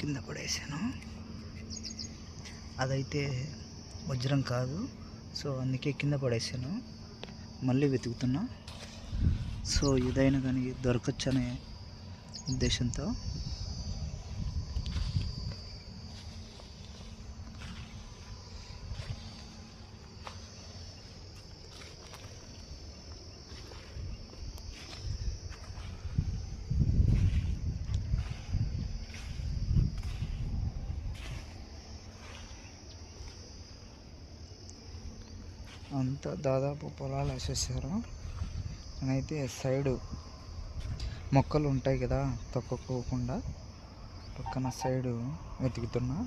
కింద పడేసాను. అదైతే వజ్రం కాదు, సో అందుకే కింద పడేసాను. మళ్ళీ వెతుకుతున్నా. సో ఇదైనా కానీ దొరకచ్చు అనే ఉద్దేశంతో అంతా దాదాపు పొలాలు వేసేసారు. నేనైతే సైడు మొక్కలు ఉంటాయి కదా, తొక్కకోకుండా పక్కన సైడు వెతుకుతున్నా.